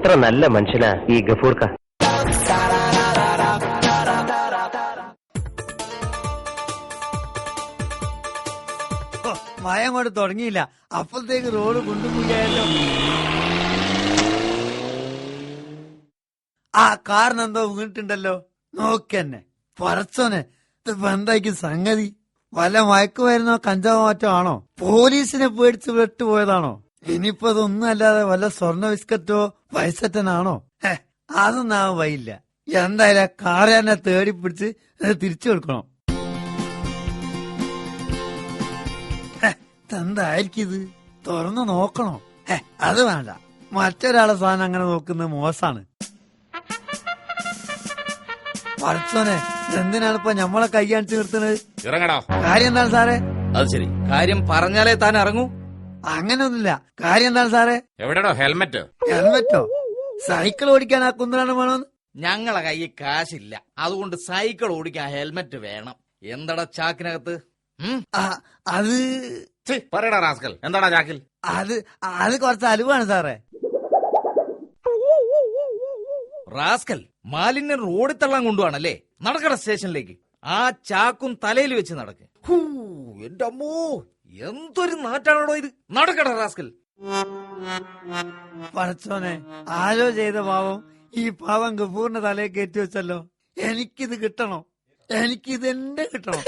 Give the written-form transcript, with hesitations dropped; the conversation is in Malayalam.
എത്ര നല്ല മനുഷ്യനാ ഈ ഗഫൂർക്ക. മഴ അങ്ങോട്ട് തുടങ്ങിയില്ല, അപ്പോഴത്തേക്ക് റോഡ് കുണ്ടുമുടിയായല്ലോ. ആ കാറിനെന്തോ വീണിട്ടുണ്ടല്ലോ. നോക്കന്നെ പറച്ചോനെ, ഇതിപ്പോ എന്തായിരിക്കും സംഗതി? വല്ല മയക്കുമരുന്നോ കഞ്ചാവോ മറ്റോ ആണോ? പോലീസിനെ പേടിച്ച് വിട്ടുപോയതാണോ? ഇനിയിപ്പോ അതൊന്നും അല്ലാതെ വല്ല സ്വർണ്ണ ബിസ്ക്കറ്റോ പൈസറ്റനാണോ? അതൊന്നും ആവാൻ വയ്യില്ല. എന്തായാലും കാറ് തന്നെ തേടി പിടിച്ച് തിരിച്ചു കൊടുക്കണം. എന്തായിരിക്കും ഇത്? തുറന്നു നോക്കണോ? അത് വേണ്ട, മറ്റൊരാളെ സാധനം അങ്ങനെ നോക്കുന്നത് മോശമാണ്. പറച്ചോനെ, എന്തിനാണ് ഇപ്പൊ ഞമ്മളെ കൈ കാണിച്ചു നിർത്തുന്നത്? ഇറങ്ങടാ. കാര്യം എന്താണ് സാറേ? അത് ശരി, കാര്യം പറഞ്ഞാലേ താൻ ഇറങ്ങൂ. അങ്ങനെയൊന്നുമില്ല. കാര്യം എന്താണ് സാറേ? എവിടെയോ ഹെൽമെറ്റ്? ഹെൽമെറ്റോ? സൈക്കിൾ ഓടിക്കാൻ ആ കുന്തലാണ് വേണമെന്ന്? ഞങ്ങളെ കയ്യിൽ കാശില്ല, അതുകൊണ്ട് സൈക്കിൾ ഓടിക്കാൻ ഹെൽമെറ്റ് വേണം. എന്തടാ ചാക്കിനകത്ത്? അത് പറയടാ റാസ്കൽ, എന്താടാ ചാക്കിൽ? അത് കുറച്ച് അലുവാണ് സാറേ. റാസ്കൽ, മാലിന്യം റോഡിൽ തള്ളാൻ കൊണ്ടുപോവാണല്ലേ? നടക്കട സ്റ്റേഷനിലേക്ക്. ആ ചാക്കും തലയിൽ വെച്ച് നടക്ക്. എന്റെ അമ്മോ, എന്തൊരു നാറ്റാണോ ഇത്! നടക്കട റാസ്കൽ. പറച്ചോനെ, ആരോ ചെയ്ത പാവം ഈ പാവം ഗഫൂറിന്റെ തലയിൽ കയറ്റി വെച്ചല്ലോ. എനിക്കിത് കിട്ടണം, എനിക്കിത് എന്റെ കിട്ടണം.